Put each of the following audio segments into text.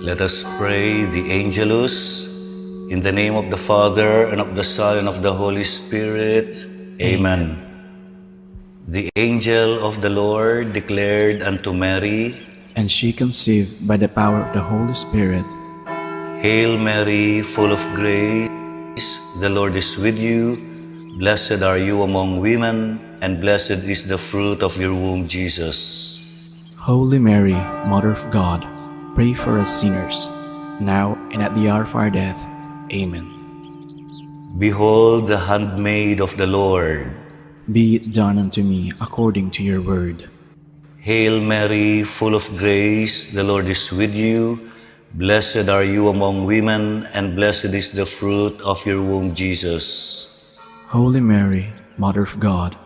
Let us pray the Angelus. In the name of the Father, and of the Son, and of the Holy Spirit. Amen. The angel of the Lord declared unto Mary, And she conceived by the power of the Holy Spirit. Hail Mary, full of grace, the Lord is with you. Blessed are you among women, and blessed is the fruit of your womb, Jesus. Holy Mary, Mother of God, pray for us sinners, now and at the hour of our death. Amen. Behold the handmaid of the Lord. Be it done unto me according to your word. Hail Mary, full of grace, the Lord is with you. Blessed are you among women, and blessed is the fruit of your womb, Jesus. Holy Mary, Mother of God,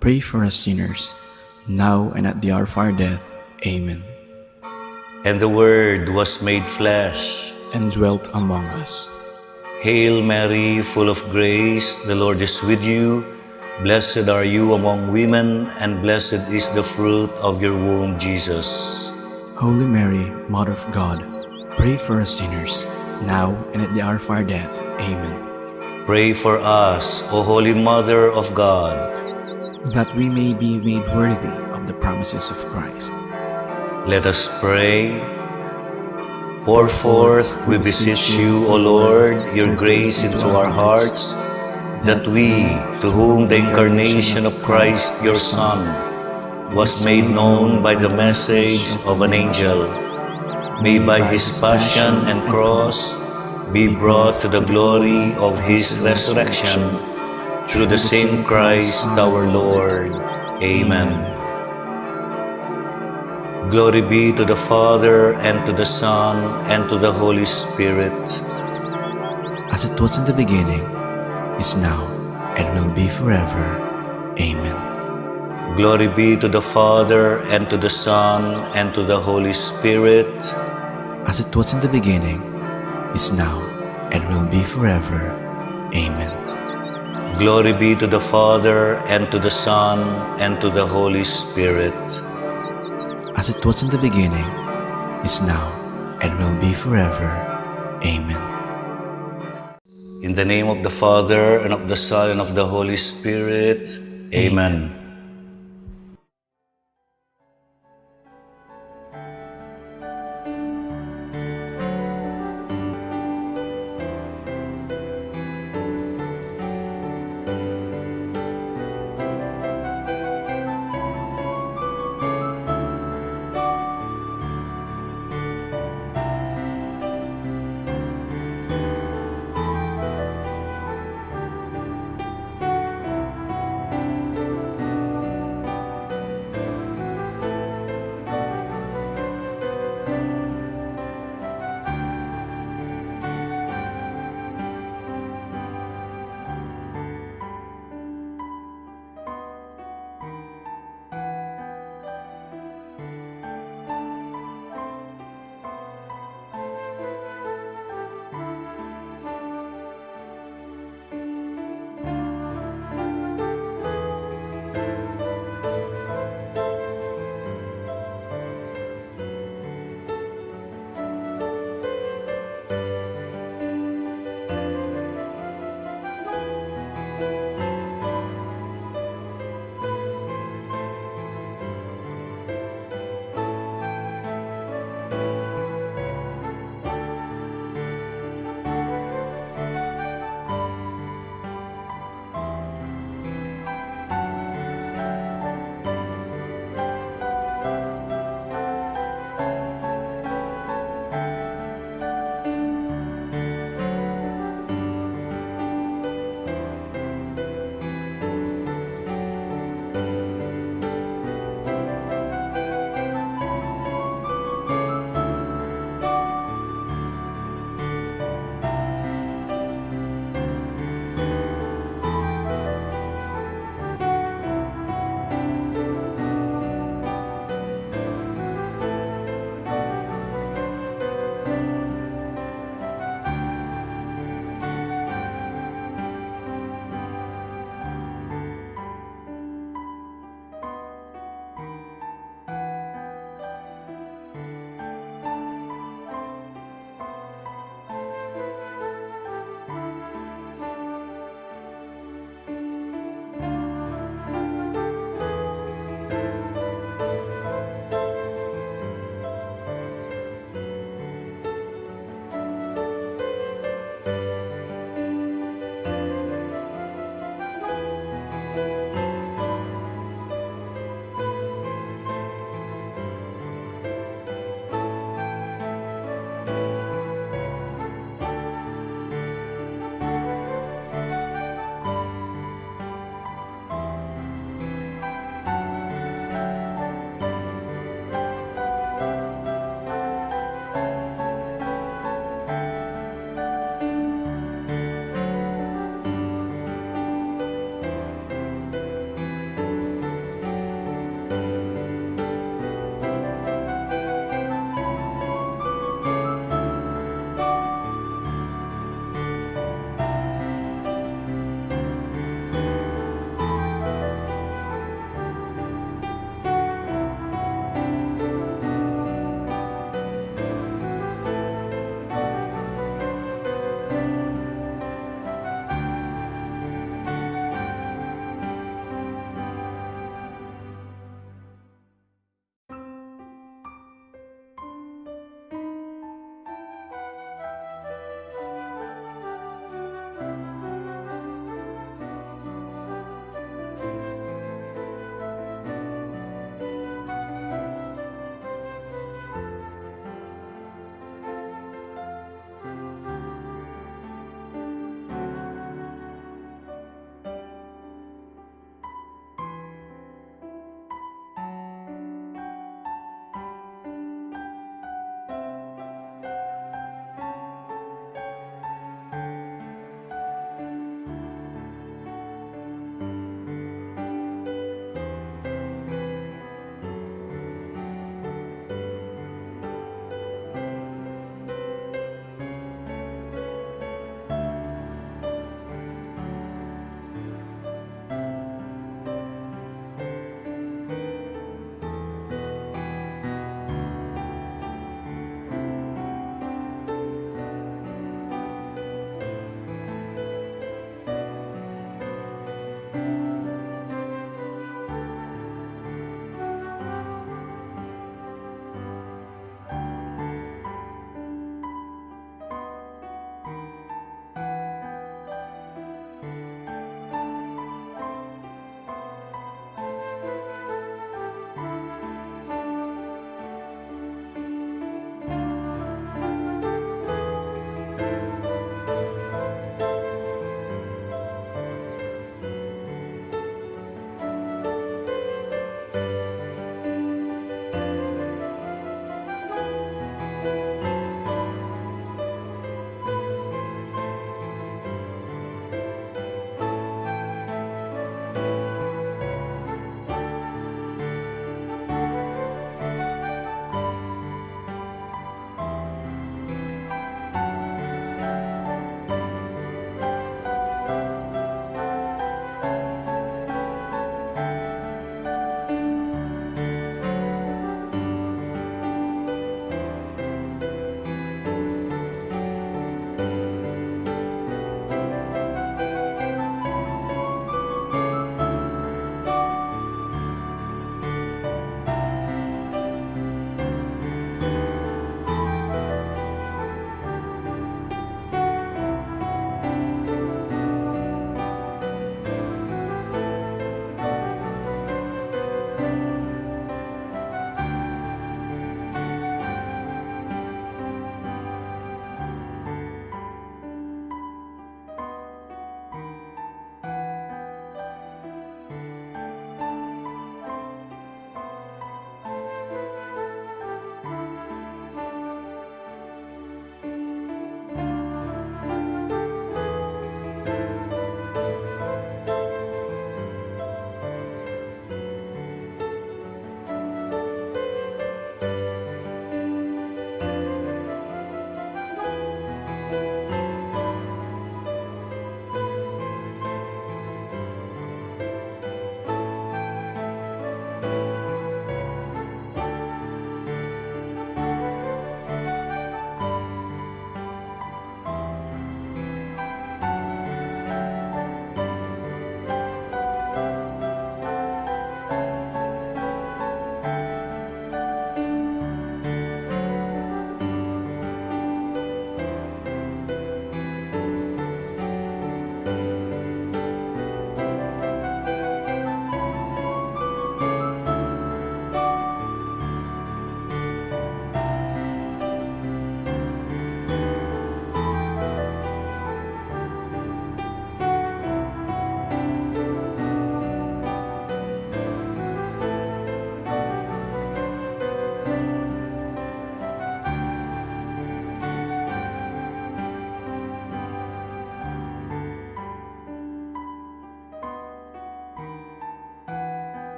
pray for us sinners, now and at the hour of our death. Amen. And the Word was made flesh, And dwelt among us. Hail Mary, full of grace, the Lord is with you. Blessed are you among women, and blessed is the fruit of your womb, Jesus. Holy Mary, Mother of God, pray for us sinners, now and at the hour of our death. Amen. Pray for us, O Holy Mother of God, that we may be made worthy of the promises of Christ. Let us pray. Pour forth, we beseech you, O Lord, your grace into our hearts, that we, to whom the incarnation of Christ your Son was made known by the message of an angel, may by his passion and cross be brought to the glory of his resurrection, through the same Christ our Lord. Amen. Glory be to the Father, and to the Son, and to the Holy Spirit. As it was in the beginning, is now, and will be forever. Amen. Glory be to the Father, and to the Son, and to the Holy Spirit. As it was in the beginning, is now, and will be forever. Amen. Glory be to the Father, and to the Son, and to the Holy Spirit. As it was in the beginning, is now, and will be forever. Amen. In the name of the Father, and of the Son, and of the Holy Spirit. Amen.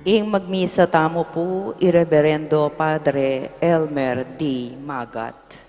Ing magmisa tamo po, Ireverendo Padre Elmer D. Magat.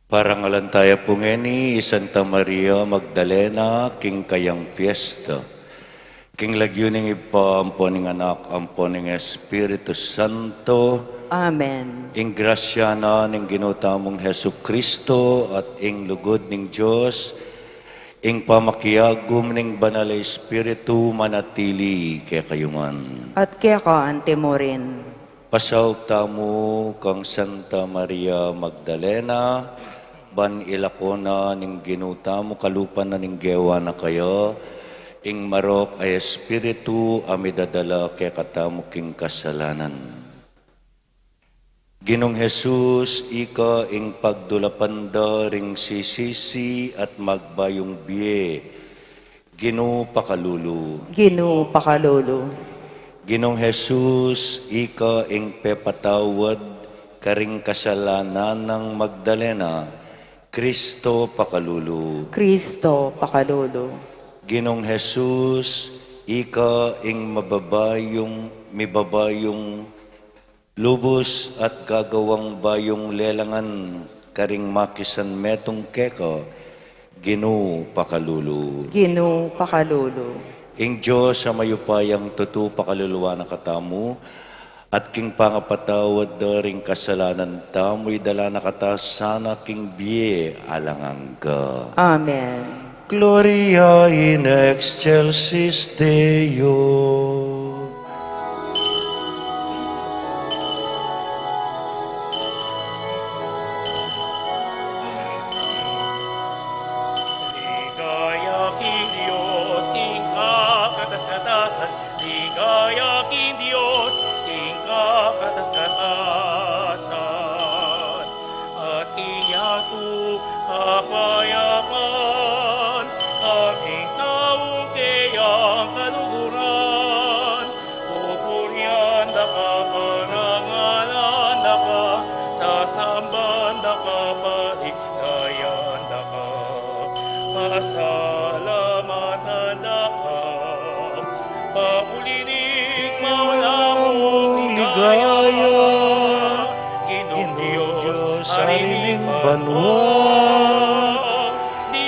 Parangalan tayo po ngeni, Santa Maria Magdalena, king kayang fiesta. King lagyuning ipa, amponing anak, amponing Espiritu Santo. Amen. Ing grasya na ning ginutamong Hesu Kristo at ing lugod ning Diyos, ing pamakiyagum ning banal na Espiritu manatili kaya kayuman. At kaya ka ante mo rin. Pasawag tamo kang Santa Maria Magdalena, ban ilakona ning ginuta mo kalupan na ning gewa na kayo, ing marok ay Espiritu amidadala kaya katamo king kasalanan. Ginong Jesus, ika ing pagdulapanda ring sisisi at magbayong biye, Gino pakalulu. Gino pakalolo. Ginong Jesus, ika ing pepatawad karing kasalanan ng Magdalena, Kristo pakalulu. Kristo pakalolo. Ginong Jesus, ika ing mibabayong lubos at gagawang bayong lelangan karing makisan metong keka, Gino pakalulu. Gino pakalolo. Ing Diyos sa mayupayang tutu pakaluluwa na katamu, at king pangapatawad daring kasalanan tamo'y dala na kata sana king biye alangang ka. Amen. Gloria in excelsis Deo.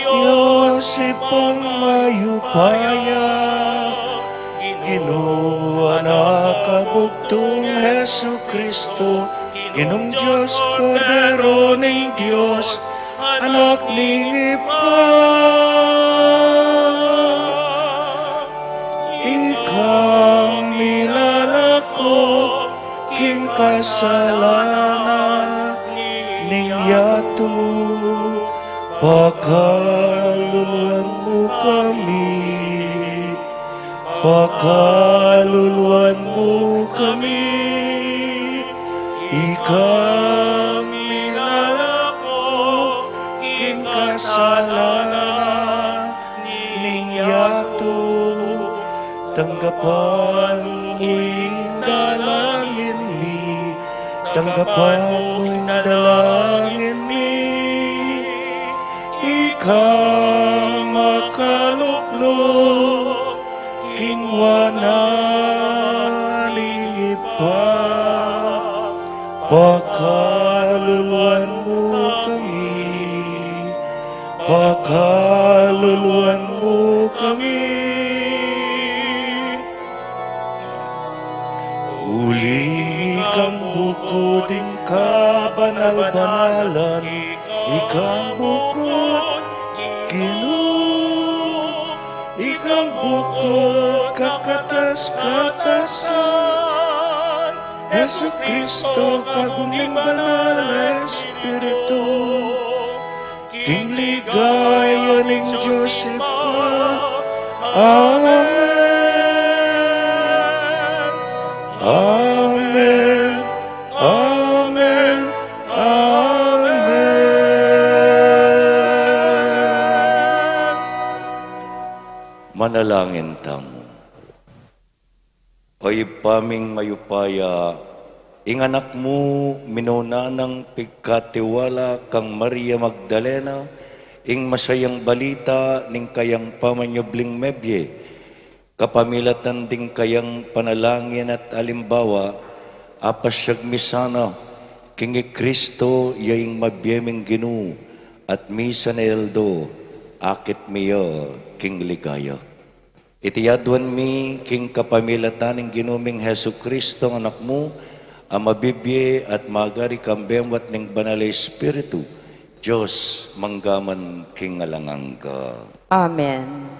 Diyos ipang mayupaya, Ginoo anak kabugtong Hesu Kristo, Ginong Diyos, Kordero ng Diyos, anak ni Ipa. Ikang milalako, king kasalanan ning yato. Pakaluluan mo kami, pakaluluan mo kami. Ikami lalako, king kasalanan ning yato. Tanggapan mo'y dalangin mi, tanggapan mo'y dalangin mi. Ikaw makaluklo, king wanaling ipa. Pakaluluan mo kami, pakaluluan mo kami. Uling ikang bukod ka banal-banalan, ikang bukod Ginoo, ikang bukod kakatas-katasan. Yesu Kristo kaguming banal Espiritu, king ligaya ning Diyos Ipa. Amen. Amen. Amen. Amen. Manalangin tamo. Oy paming mayupaya, inganak mo minuna ng pagkatiwala kang Maria Magdalena, ing masayang balita ning kayang pamanyobling mebye, kapamilatan ding kayang panalangin at alimbawa, apasyag misana, kingi Kristo yaing mabyeming Ginoo, at misa na eldo, akit miyo king ligaya. Itiyadwan mi king kapamilatan ng ginuming Hesu Kristo ang anak mo, ang mabibye at magari kambemwat ng banal Espiritu, Diyos manggaman king alangang ka. Amen.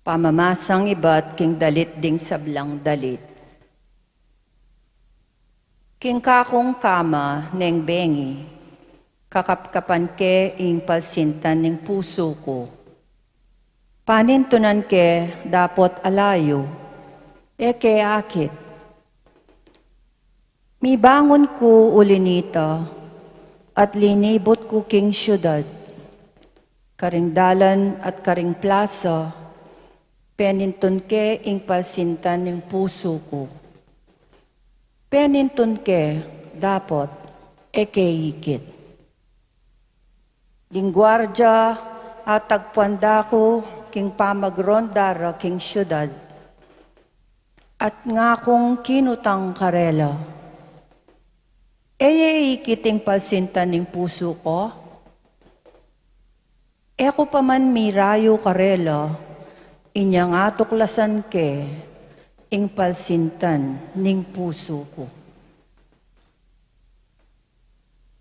Pamamasang iba't king dalit ding sablang dalit. King kakong kama neng bengi, kakapkapan ke ing palsintan ning puso ko. Panintunan ke dapot alayo, eke akit. Mibangon ko ulinita, at linibot ko king syudad. Karing dalan at karing plaza, penintun ke ing palsintan ning puso ko. Penintun ke dapot, eke ikit. Lingguardya at tagpuanda ko king pamagrondara king syudad, at nga kong kinutang karela. Eye ikiting palsintan ning puso ko, eko paman mirayo karela, inyang atuklasan ke, ing palsintan ning puso ko.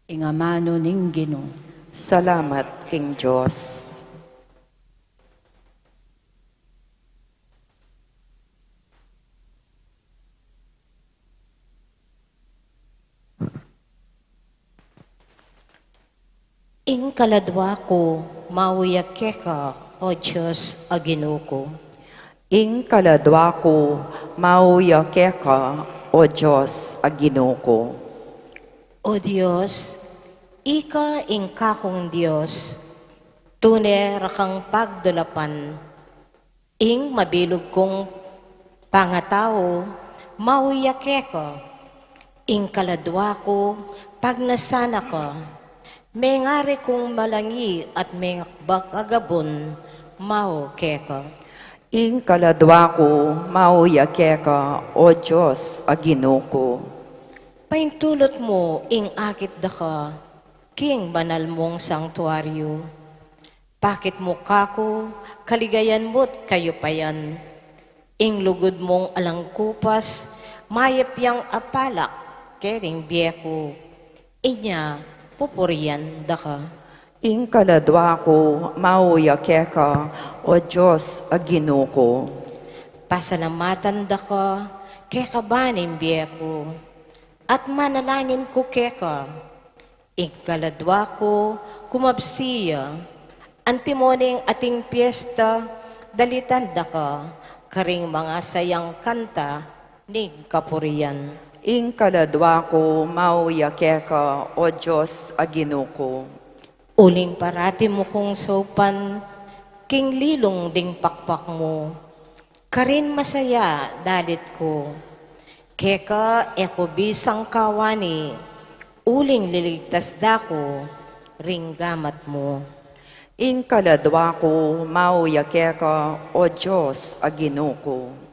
Ingamano ning Ginoo. Salamat, King Diyos. Ing kaladwa ko, mauyak ka, o Diyos, Ginoo ko. Ing kaladwa ko, mauyake ka, o Diyos, Ginoo ko. O Diyos, ika ing kakong Diyos, tunay rakang pagdulapan, ing mabilog kong pangatao, mauyake ka, ing kaladwa ko, pagnasana ka, may ngari kong malangi at may agabon, mao keka. Ing kaladwa ko, mauyake ka, o Diyos, Ginoo ko. Paintulot mo ing akit da ka, king banal mong sanktuaryo. Bakit mo kako, kaligayan mo't kayo payan, ing lugod mong alangkupas, mayap yang apalak, kering biyeko, inya pupurian da ka. Ing kaladwa ko, mauya keka, o Diyos, agino ko. Pasalamatan da ka, keka banim biyeko, at manalangin ko keka, ing kaladwa ko, kumabsiya, antimoning ating piyesta, dalitan da ka, karing mga sayang kanta, ning kapurian. Ing kaladwa ko, mauya keka, o Diyos, agino ko. Uling parati mo kong sopan, king lilong ding pakpak mo, karin masaya dalit ko. Keka eko bisang kawani, uling liligtas dako, ring gamat mo. Ing kaladwa ko, mauya keka, o Diyos, agino ko.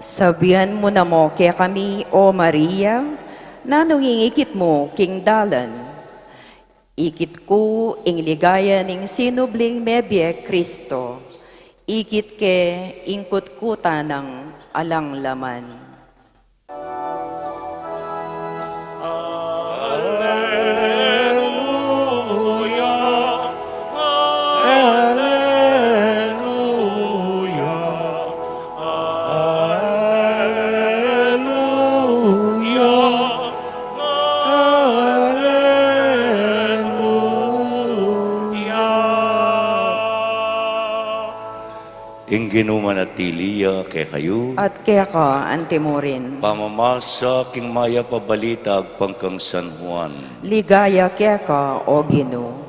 Sabihan mo na mo kaya kami, O Maria, na nungingikit mo king dalan. Ikit ko ing ligaya ning sinubling mebye Kristo. Ikit ke ingkut kuta ng alang laman. Ing ginumanatiliya kay kayo, At kaya ka, antimorin. pamamasa king maya pabalitag pangkang San Juan. Ligaya kaya ka, O Ginoo.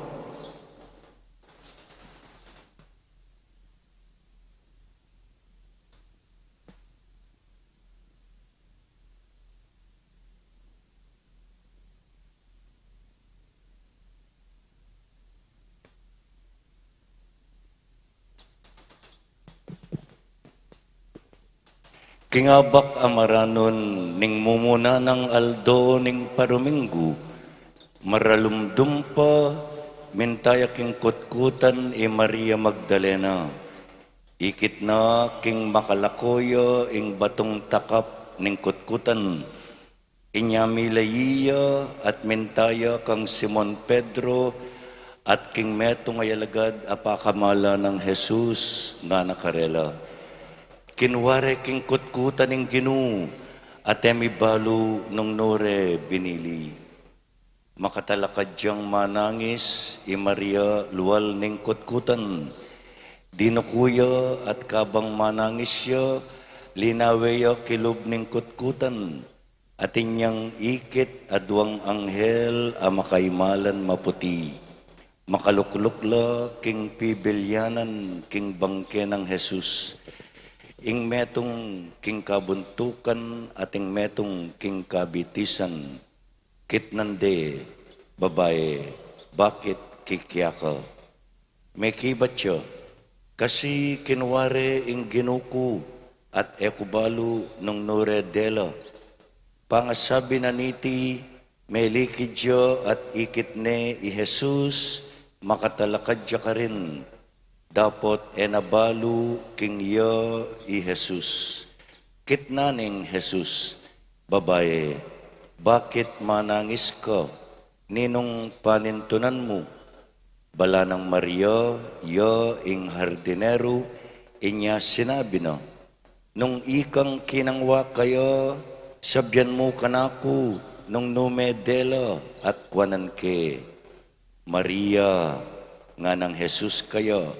Kingabak amaranon ning mumuna ng aldo ning paruminggu, maralumdum pa, mintaya king kutkutan Maria Magdalena. Ikit na king makalakoyo ing batong takap ning kutkutan. Inyamilayiya at mintaya kang Simon Pedro at king metong ayalagad apakamala ng Jesus nga nakarela. Kinware king kutkutan ng Ginoo at emibalu nung nore binili. Makatalakad diyang manangis, Maria luwal ning kutkutan. Dinukuya at kabang manangis siya, linaweya kilub ning kutkutan. At inyang ikit adwang anghel a makaimalan maputi. Makaluklukla king pibilyanan king bangke ng Jesus. Ing metong king kabuntukan at ing metong king kabitisan, kitnande, babae, bakit kikyaka? May kibat siya, kasi kinware ing ginuku at ekubalo nung nore dela. Pangasabi na niti, may likid siya at ikit ne i Jesus, makatalakad siya ka rin. Dapat enabalu king ya i Jesus. Kitnaning Jesus, babae, bakit manangis ka? Ninong panintunan mo? Bala ng Maria, ya ing hardinero, inya sinabi na, nung ikang kinangwa kayo, sabyan mo kanako, nung numedela at kwanan ke. Maria, nga ng Jesus kayo,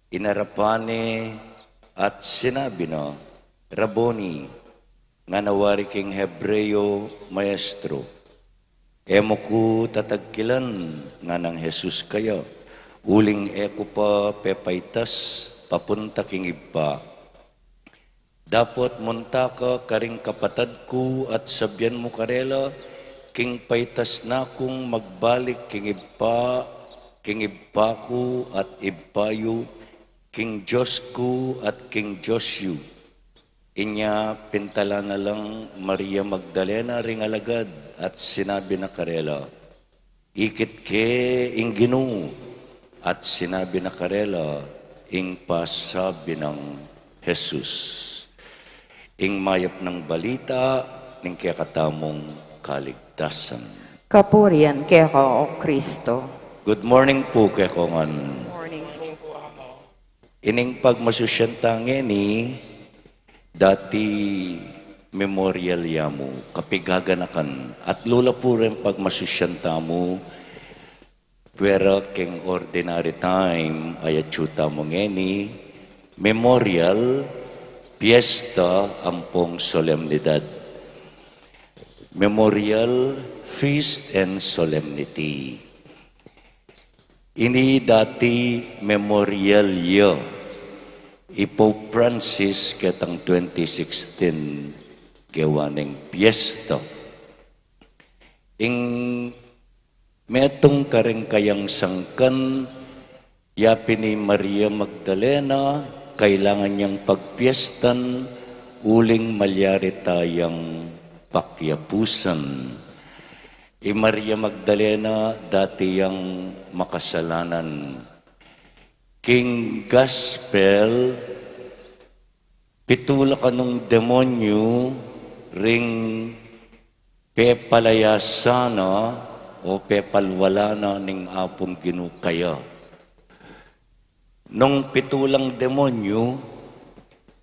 inarapane at sinabi na, Raboni, nga nawari king Hebreyo maestro. Emo ko tatagkilan nga ng Jesus kayo. Uling eko pa pepaitas, papunta king iba. Dapat munta ka karing kapatad ko at sabyan mo karela, king paitas na kong magbalik king iba ko at ibayo, king Diyos ko at king Josyu. Inya pintala na lang Maria Magdalena ring alagad at sinabi na karela, ikit ke ing Ginoo, at sinabi na karela, ing pasabi ng Jesus. Ing mayap ng balita, ning kakatamong kaligtasan. Kapurian keko o Kristo. Good morning po kay kongan. Morning po. Ining pagmasusyantangin ni dati memorial yamu, kapigaganakan, at lula po rin pagmasusyanta mo, pero king ordinary time, ayatsuta mo ngeni, memorial, fiesta, ampong solemnidad. Memorial, feast, and solemnity. Ini dati memorial year. Pope Francis ketang 2016 gawaning piyesta. Ing metong kareng kayang sangkan yapi ni Maria Magdalena kailangan niyang pagpiestan uling malyari tayang pakyapusan. Maria Magdalena dati yang makasalanan. King Gospel, pitula ka nung demonyo, ring pepalayasana o pepalwalana ning apong ginukaya. Nung pitulang demonyo,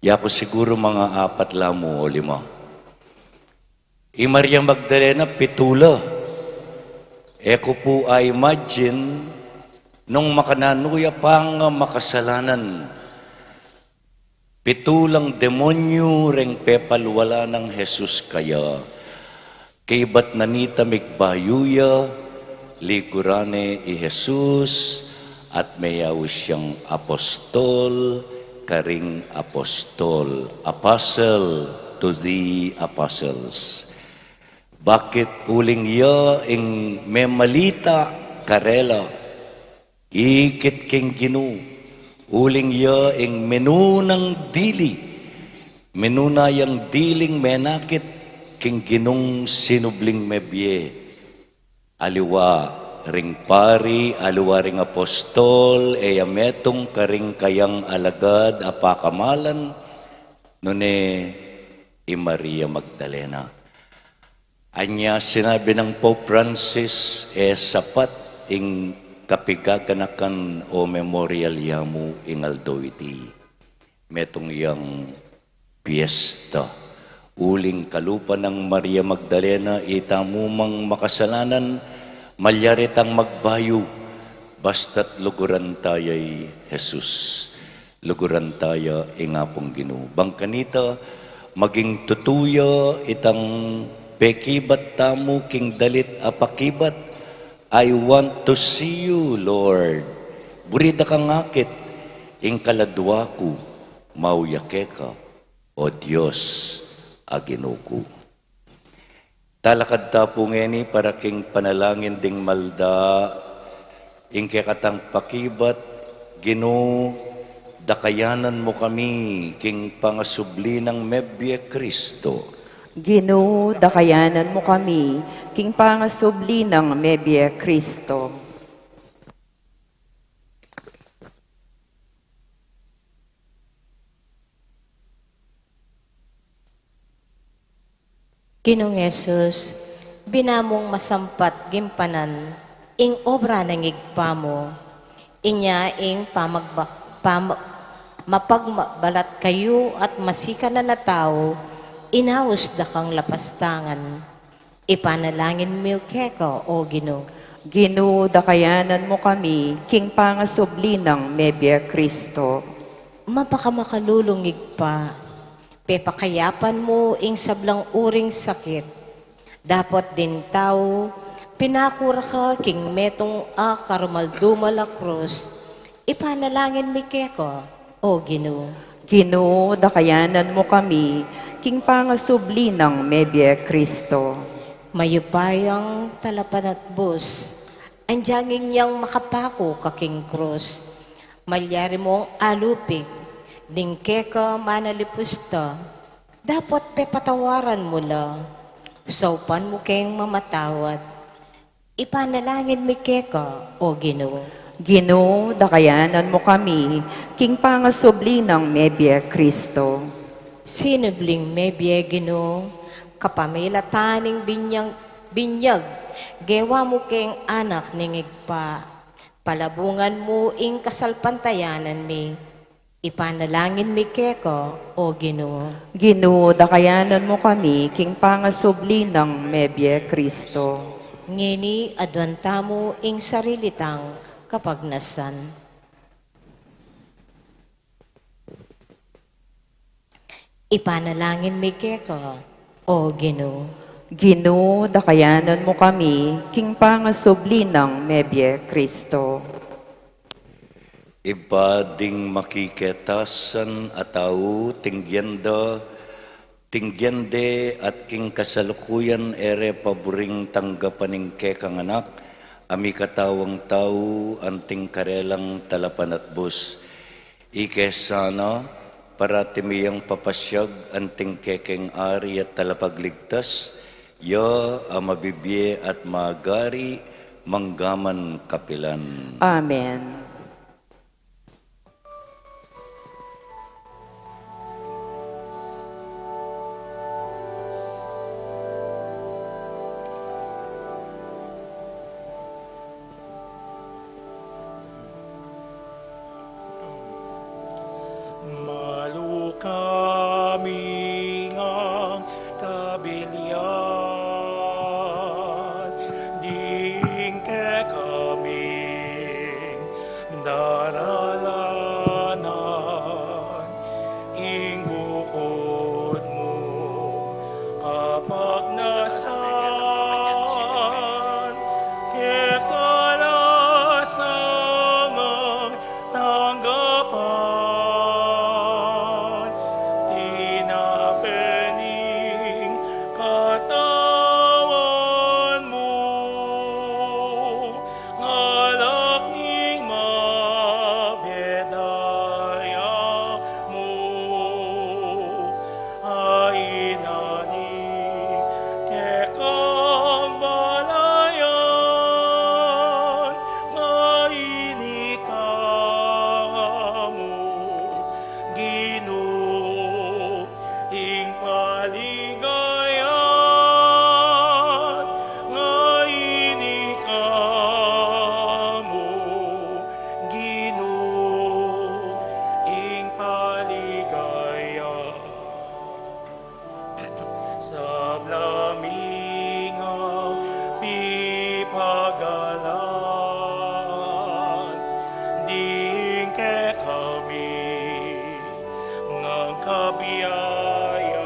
yako siguro mga 4 lamo o 5. Maria Magdalena, pitula. Eko po ay imagine, nung makananuya pang makasalanan, pitulang demonyo ring pepalwala ng Jesus kaya, kaybat nanita migbayuya, likurane i Jesus, at mayaw siyang apostol, karing apostol, apostle to the apostles. Bakit uling ya ing memalita karela, ikit king Ginoo, uling ya ing menunang dili, menunayang diling menakit king Ginong sinubling mebye, aliwa ring pari, aliwa ring apostol, eyametong karing kayang alagad apakamalan, nune Maria Magdalena. Anya sinabi ng Pope Francis, sapat ing kapigaganakan o memorial yamu ingaldo iti. Metong yang piyesta. Uling kalupa ng Maria Magdalena, itamumang makasalanan, malyaritang magbayo, basta't luguran taya'y Jesus. Luguran tayo ingapong Ginoo. Bangkanita, maging tutuya itang pekibat tamu king dalit apakibat. I want to see you, Lord. Burida kang akit, ing kaladwa ko, mauyake ka, o Diyos, aginuko. Talakad tapo ngeni para king panalangin ding malda, ing kekatang pakibat, Ginoo, dakayanan mo kami, king pangasubli ng mebye Kristo. Ginoo, dakayanan mo kami, king pangasubli ng mebye Kristo. Ginong Yesus, binamong masampat gimpanan, ing obra ng igpa mo, inya ing mapagbalat kayo at masika na tao, inawas da kang lapastangan. Ipanalangin mo keko, o Ginoo. Ginoo, dakayanan mo kami, king pangasubli ng mebye Kristo. Mapakamakalulungig pa, pepakayapan mo ing sablang uring sakit. Dapat din tao, pinakura ka king metong a karumaldumal a krus, ipanalangin mi keko, o o Ginoo. Ginoo, dakayanan mo kami, king pangasubli ng Mebye Kristo. Mayupayang talapan at bus, andyangin niyang makapako kaking krus. Malyari mo ang alupig, dingke ka manalipusta, dapat pepatawaran mo la. Saupan mo kayong mamatawat, ipanalangin mi keka, o Ginoo. Ginoo, dakayanan mo kami, king pangasubli ng Mebye Kristo. Sinubling mebye Ginoo, kapamilataning binyag, gewa mo keng anak ningigpa. Palabungan mo ing kasalpantayanan mi, ipanalangin mi keko, o Ginoo. Ginoo, dakayanan mo kami, king pangasubli ng Mebye Kristo. Ngini adwanta mo ing sarilitang kapagnasan. Ipanalangin mi keko, o Ginoo. Ginoo, dakayanan mo kami, king pangasubli ng Mebye Kristo. Ibading makiketasan atau tingyende at king kasalukuyan ere paboring tanggapaning kekang anak, ami katawang tao anting karelang talapan at bus. Ikesana, para timiyang papasyag anting kekeng ari at talapagligtas, ya amabibye at magari manggaman kapilan. Amen. Kami ngang kabilian, dingke kaming daralanan, ing bukod mo kapag nasan, kekalasan ang tanggapan. Kabiyayan,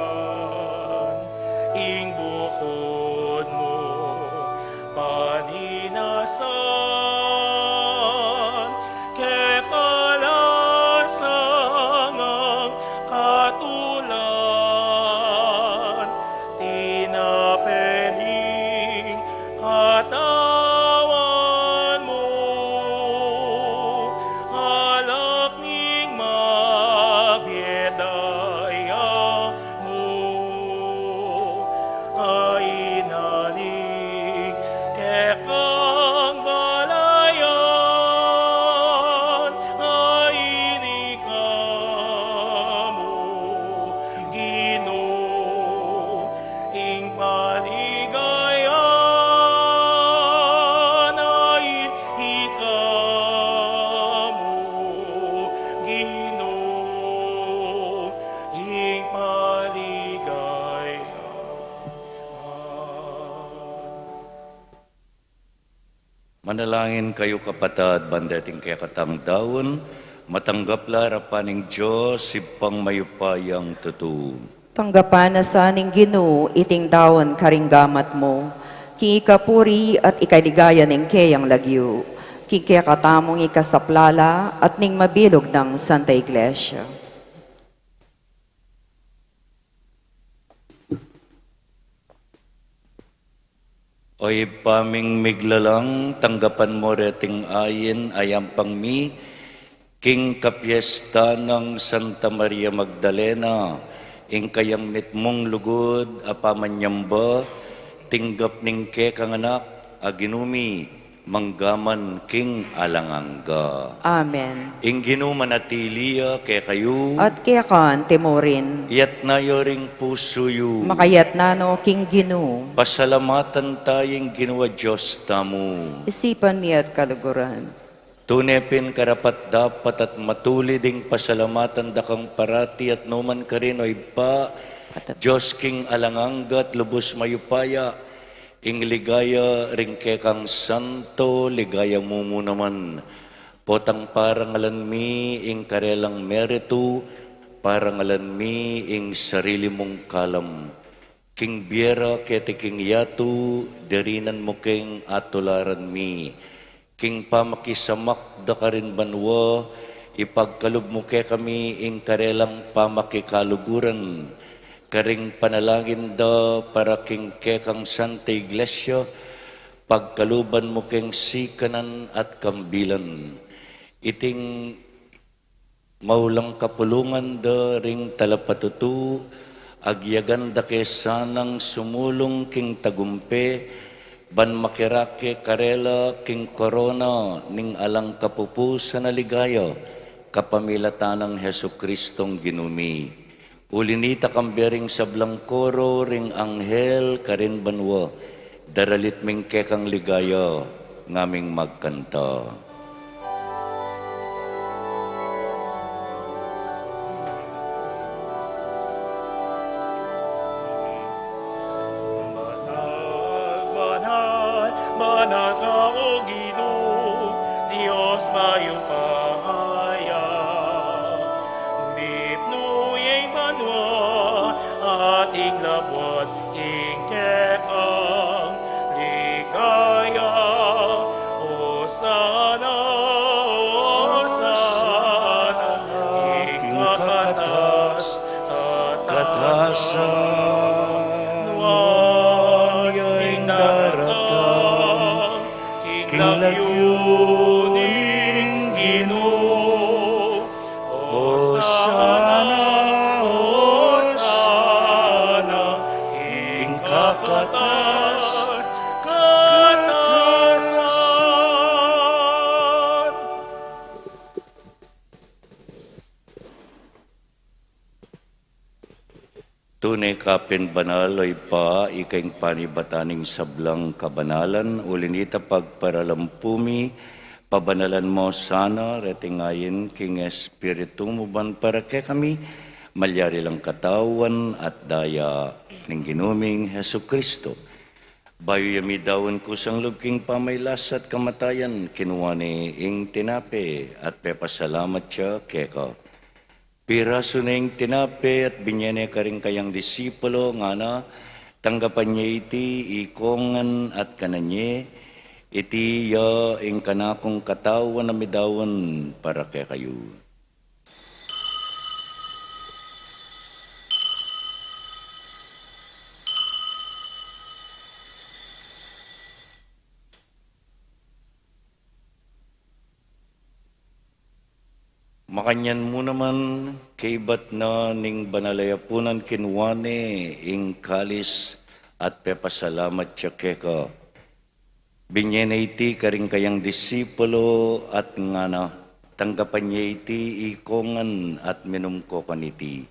ing bukod mo paninasan, kekalasan ang katulan, tinapening katawan mo, alak ning mabiedaya mo, ay naning kekang balayan, ay inikamo, Ginoo, ing panigayan, ay ikamo, Ginoo, ing panigayan. Manalangin kayo kapatad, bandating kaya katang daon, matanggap larapaning Diyos, sipang mayupayang tutu. Tanggapan na sa ning Ginoo, iting dawon karinggamat mo, ki ikapuri at ikailigaya ning kayang lagyo, kikikatamong ikasaplala at ning mabilog ng Santa Iglesia. Oy paming miglalang, tanggapan mo reting ayin, ayam pang mi, king kapiesta ng Santa Maria Magdalena, ing kayang mitmong lugod, apamanyamba, tinggap ning ke kanganak, aginumi, manggaman king alangangga. Amen. Ing ginumanatiliya ke kayo, At kaya kan timorin, iyat na yoring pusuyo, makayat nano king Ginu, pasalamatan tayong ginawa Diyos tamo. isipan mi at kaluguran. Tunepin karapat dapat at matuli ding pasalamatan dakang parati at numan ka rin oy pa, Diyos king alanganggat lubos mayupaya, ing ligaya ring kekang santo, ligaya mo naman. Potang parangalan mi ing karelang merito, parangalan mi ing sarili mong kalam. King biera kete king yatu, derinan mo king atularan mi. King pamakisamak da ka rin banwa, ipagkalub mo ke kami ing karelang pamakikaluguran. Karing panalangin da para king kekang Santa Iglesia, pagkaluban mo keng sikanan at kambilan. Iting maulang kapulungan da ring talapatutu, agyagan da kesanang sumulong king tagumpe, ban makirake karela king korona ning alang kapupu sa naligaya, kapamilatanang Heso Kristong ginumi. Ulinita kambering sablang koro ring anghel karin banwa, daralit ming kekang ligaya, ngaming magkanta. Manal, manal ka o Ginoo, Diyos mayupaya. Dipnuyay banwa, ating labot, ing kekang ligaya. Hosana, Hosana, ing kakatas at katasan. Nuwaya'y daratang, kinglagyuning Ginoo. Hosana, Hosana, ing kakatas, katasan. Tunay kapin banaloy pa, ikaing panibataning sablang kabanalan, ulinita pagparalampumi, pabanalan mo sana, retingayin king espiritu mo ban para ke kami, malyari lang katawan at daya ng ginuming Heso Kristo. Bayo yami dawon ko sang lubking pamaylas at kamatayan, kinuwani ing tinape at pepasalamat siya keka. Piraso na yung tinape at binyene ka rin kayang disipulo nga na tanggapan niya iti ikongan at kananye iti ya ing kanakong katawan na midawan para kay kayo. Makanyan mo naman kaibat na ning banalayapunan kinwane ing kalis at pepasalamat siya keka. Binyena iti karing kayang disipulo at ngana tanggapan niya iti ikongan at minum ko kaniti.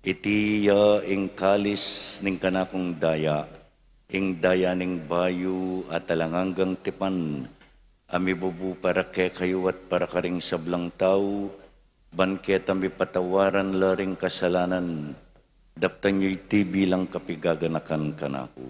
Iti ya ing kalis ning kanakong daya, ing daya ning bayu at talanganggang tipan, ami bubu para ke kayo at para karing sablang tao, banket ami patawaran laring kasalanan, daptan nyo iti bilang kapigaganakan kanako.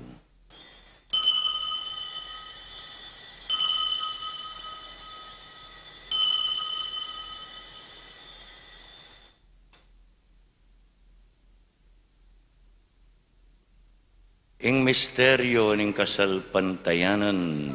Ing misteryo ning kasalpantayanan,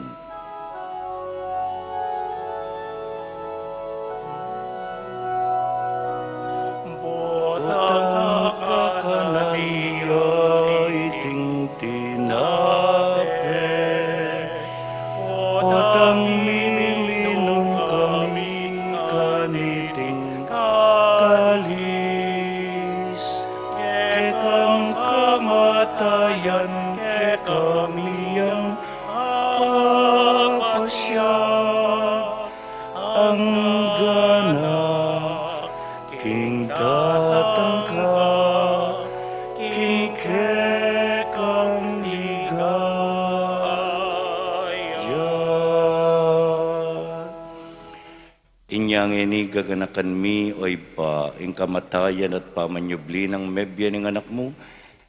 Unyang ini gaganakan mi oy pa, ing kamatayan at pamanyubli ng mebya ng anak mo,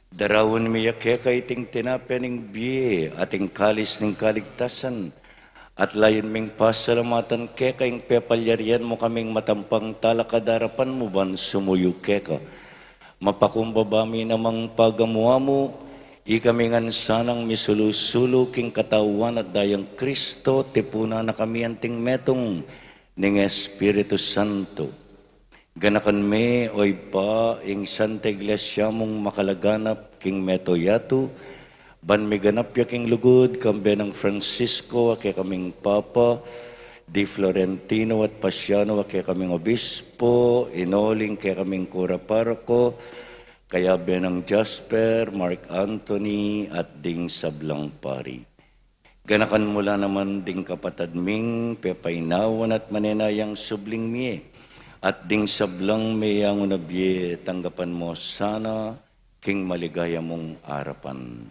darawon mi yakeka iting tinapya ng biye, ating kalis ng kaligtasan, at layon ming pasalamatan keka ing pepalyarian mo kaming matampang talakadarapan mo ban sumuyo keka. Mapakumbabami namang pagamuha mo, ikamingan sanang misulusulo king katawan at dayang Kristo, tipuna na kami anting metong ning Espiritu Santo. Ganakan me, oy pa, ing Santa Iglesia mong makalaganap king metoyato, ban mi ganap ya king lugod, kambe ng Francisco, ake kaming Papa, Di Florentino at Pasiano, ake kaming Obispo, inoling kaya kaming Kura Paroko, kaya benang Jasper, Mark Anthony, at ding Sablang Pari. Ganakan mula naman ding kapatad ming pepainawan at manenayang subling miye, at ding sablang mayang unabye tanggapan mo sana king maligaya mong arapan.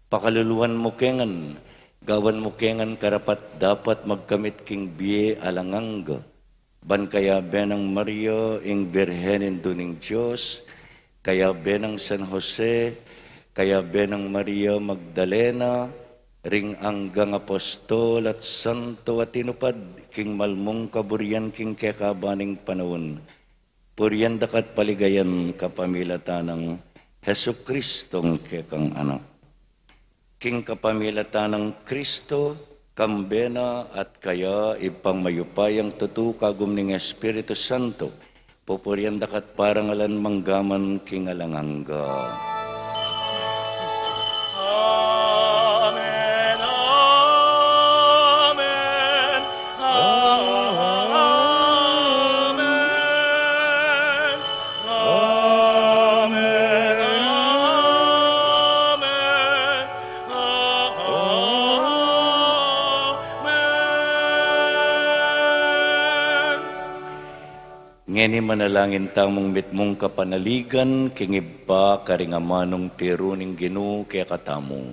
Pakaluluan mo kengan, gawan mo kengan karapat dapat magkamit king biye alanganga, ban kaya benang Maria ing Birhenin duning Diyos, kaya benang San Jose, kaya benang Maria Magdalena, ring anggang apostol at santo at tinupad, king malmong kaburian king kekabaning panahon. Purian dakat paligayan kapamilata ng Hesu Kristong kekang anak. King kapamilata ng Kristo, kambena at kaya ipangmayupayang tutu kagum ning Espiritu Santo, pupurian dakat parangalan manggaman king alangangga. Ngeni manalangin tamong mitmong kapanaligan, kingib pa karingamanong tiro ning Ginoo kaya katamo.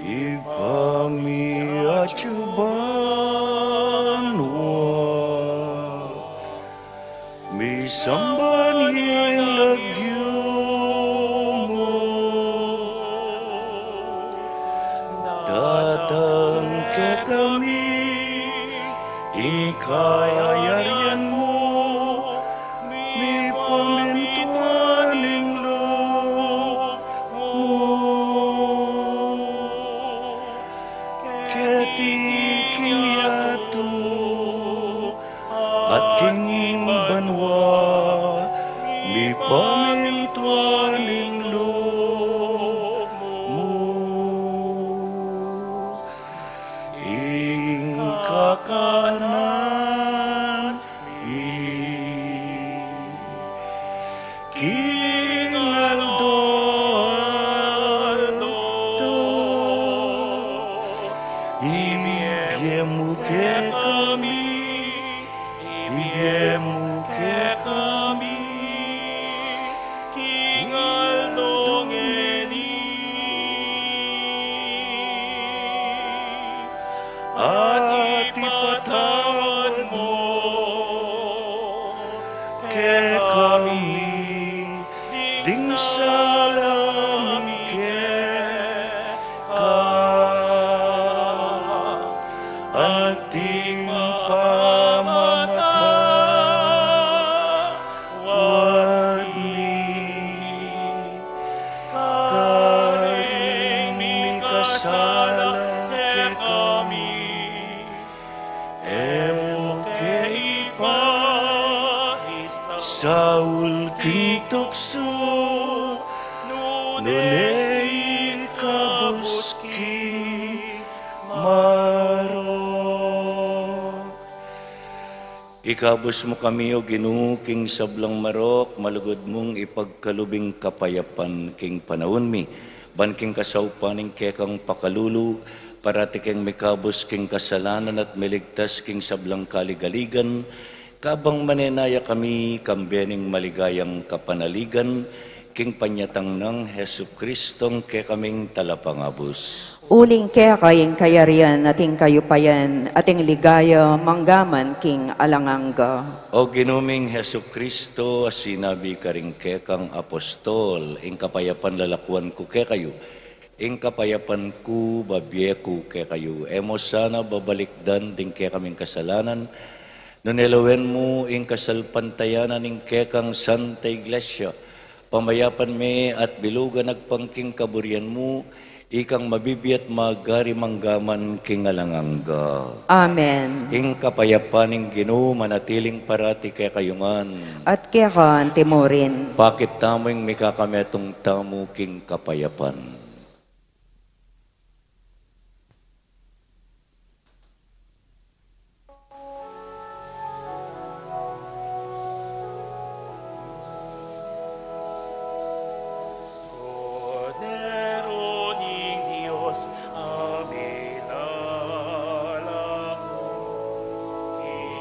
Ipami acubanwa, misamban yang lagyo mo, datang ke kami, ikayayarian mo, mi pamintuaning loob mo. Ketiking yato at kinging banwa, mi pamintuaning loob mo. Ing kakanan King Aldo, ibiemu ke kami, ibiemu ke kami, King Aldo ngeni, at ipatawad mo ke kami, ding salam ke ating pamatawad ni karing kasala ke kami, emo ke ipa Saul king tukso nunay kabuski maro. Ikabos mo kami o Ginoo king sablang marok, malugod mong ipagkalubing kapayapan king panahon mi, ban king kasaupaning kekang pakalulu, parati king mikabos king kasalanan at miligtas king sablang kaligaligan, Kabang manenaya kami kambening maligayang kapanaligan, king panyatang ng Hesu Kristong ke kaming talapangabos. Uling kaya kayeng kayarian ating kayupayan, ating ligaya, manggaman king alangangga. O ginuming Hesu Kristo, sinabi ka rin ke kang apostol, ing kapayapan lalakwan ko ke kayo, ing kapayapan ko babye ko ke kayo. Emo sana babalikdan din ke kaming kasalanan, nunelawen mo ing kasalpantayanan ing ke kang Santa Iglesia, pamayapan me at bilugan nagpangking kaburian mo, ikang mabibiyat magari manggaman king alangangga. Amen. Ing kapayapaning Ginoo manatiling parati kay kayungan. At kaya ka timorin. Bakit tamo yung mikakametong tamo king kapayapan? Cordero ning Dios, aminalako,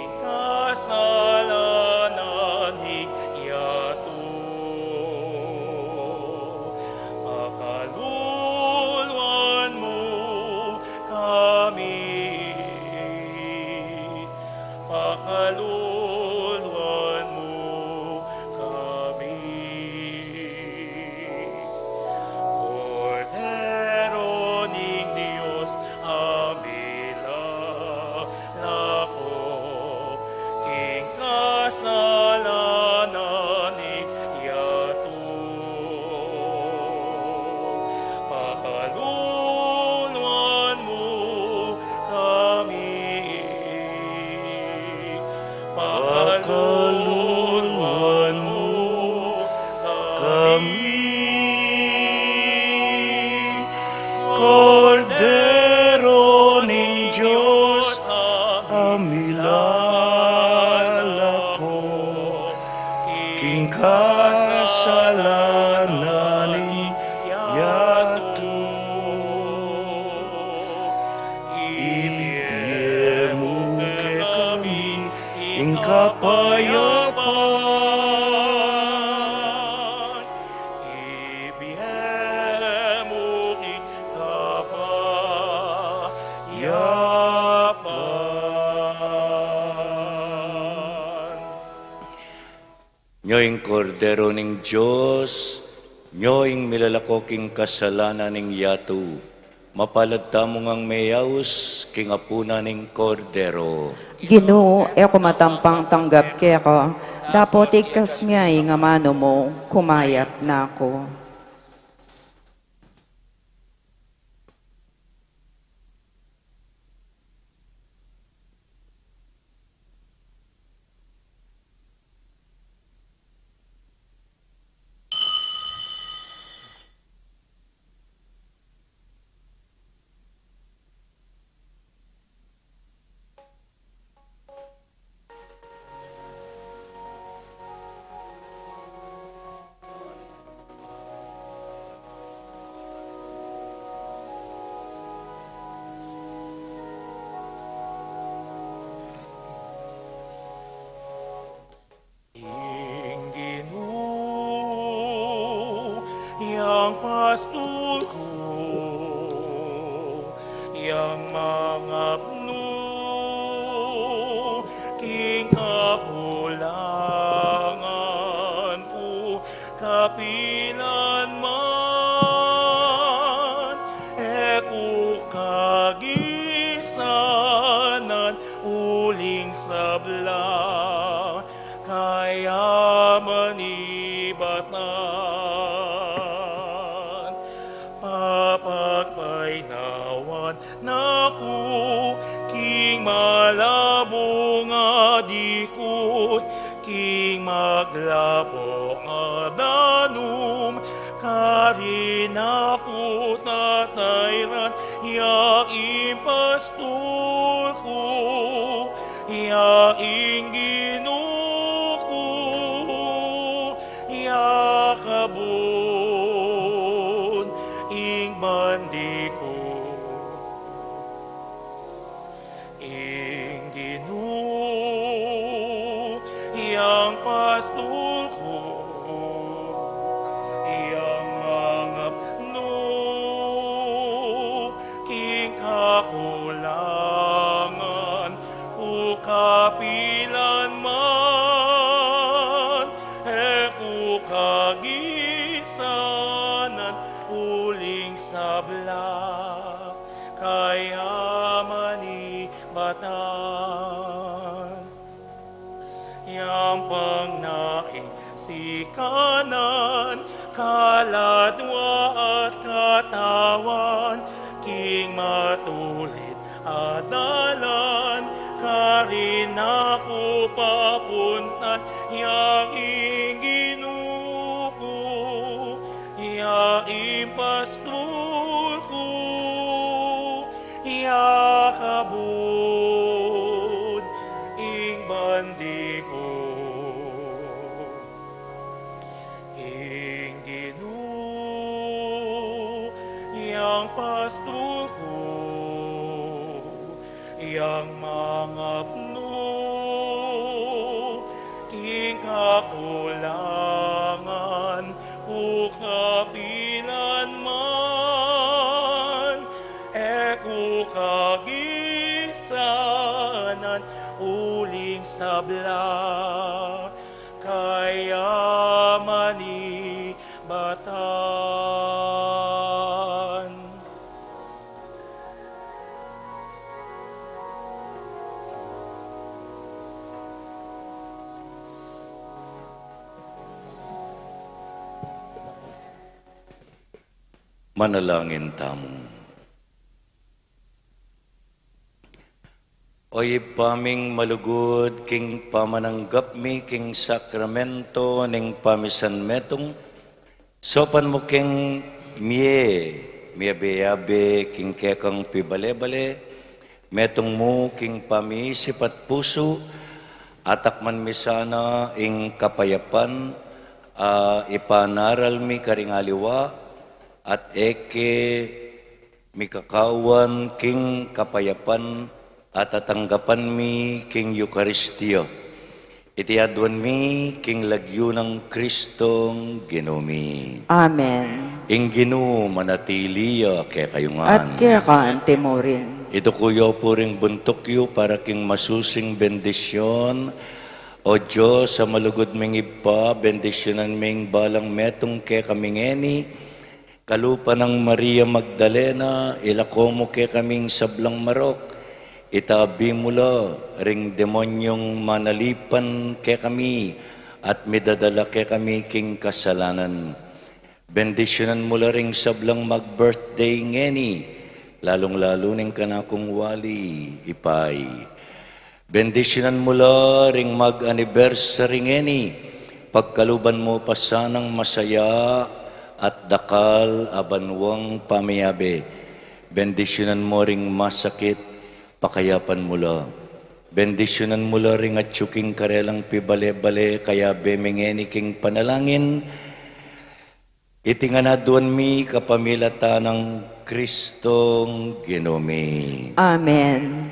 ikasalanan hiyatu, pakaluluan mo kami, pakaluluan mo kami. Cordero ning Dios, aminalako, king kasalanan hiyatu, pakaluluan mo kami, pakaluluan mo kami. Cordero ning Diyos, amilalako, king kasalanan yatu, ibigay mo kay kami ing kapayapan, ibigay mo ing kapayapan. Nyoing kordero ning Diyos, nyoing milalakoking kasalanan ning yatu, mapalad tamo ngang mayaus, king apuna ning kordero. Ginoo, e kumatampang tanggap kaya ka, dapat ikas niya nga mano mo, kumayap na ako. Ing Ginoo, yang pastor ko, yang mga pno, king kakulangan ko, kapilan man, eko kagisanan, uling sabla, kaya manibatan, papagpainawan naku, king malabo nga dikot, king maglabo nga danum, karin ako tatayran, yaing pastor ko, yaing Ginoo ko, yakabon ing bandi ko, ing Ginoo, iyang pastor ko, iyang mga no, king kakulangan, o kapilan man, ku kagisanan, uling sabla, kaya manibatan. Yang pangnaing si kanan, kaladwa at katawan, king matulit adalan, karin ako papuntan, yaing ginuko, yaing pastor ko, yakabod, ing bandi ko, ing Ginoo, yang pastor ko, yang mga pno, king kakulangan, o kapilan man, ku kagisanan, uling sabla, kaya manibatan. Manalangin tamo. Oy paming malugod king pamananggap mi king sakramento ning pamisan metong sopan mo king miyabe king kekang pibale-bale metong mo king pamiisip at puso atak man mi sana ing kapayapan ipanaral mi karingaliwa at eke mi kakawan king kapayapan at atanggapan mi king Eucharistia. Iti adwan mi king lagyo ng Kristong Ginumi. Amen. Ing Ginoo manatiliya kaya At kayungan. kaya kaante mo rin. Ito kuyo po ring buntukyo para king masusing bendisyon. O Diyos, sa malugod ming ipa, bendisyonan ming balang metong kaya kamingeni, kalupa ng Maria Magdalena, ilako mo kaya kaming sablang marok, itabi mula ring demonyong manalipan kay kami at midadala kay kami king kasalanan. Bendisyonan mula ring sablang mag-birthday ngeni, lalong-lalo ning kanakong wali, ipay. Bendisyonan mula ring mag-anniversary ngeni, pagkaluban mo pa sanang masaya at dakal abanwang pamiyabe. Bendisyonan mo ring masakit, pakayapan mula. Bendisyonan mula ring at tsuking karelang pibale-bale, kaya bemengeni king panalangin, itinganaduan mi kapamilata ng Kristong Ginumi. Amen.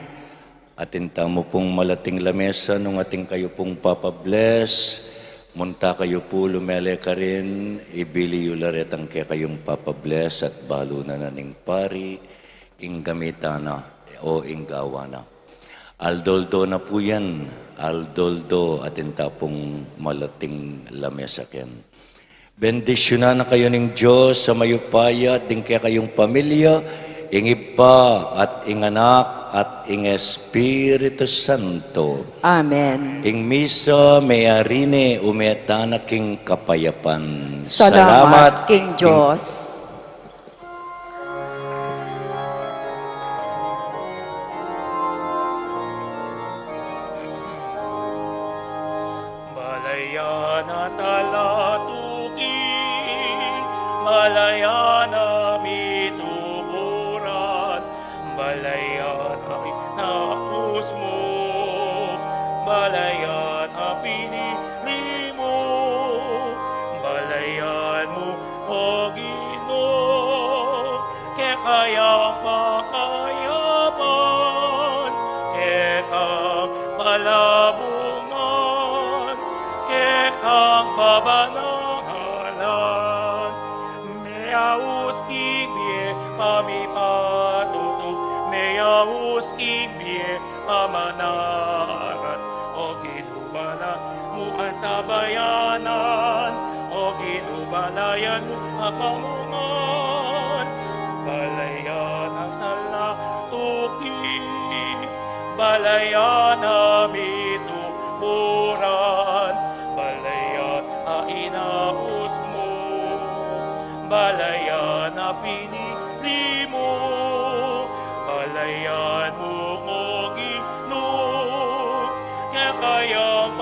Atinta mo pong malating lamesa nung ating kayo pong papabless, munta kayo po lumele ka rin, ibili yularetang kaya kayong papabless at balo na naning pari, ing gamitana o inggawa na. Aldoldo na po yan. Aldoldo atin tapong malating lamesa ken. Bendisyonan na kayo ng Diyos sa mayupaya, din kaya kayong pamilya, ing Iba at ing Anak at ing Espiritu Santo. Amen. Ing misa may arine umetana king kapayapan. Salamat King Diyos. Malayan at alatukin, malayan na mituburan, malayan ay naus mo, malayan ang pinili mo, malayan mo, O Ginoo, kaya pakayapan, kaya palabungan, kang babanahalan. Meaus kimie pamipatutok, meaus kimie pamanaran. O ginubala mo ang tabayanan, o ginubalayan mo ang pamungan. Balayan ang talatuki, balayan namin tupuran, balayan ang inaus mo, balayan na pinili mo, balayan mo o Ginoo, kaya kayang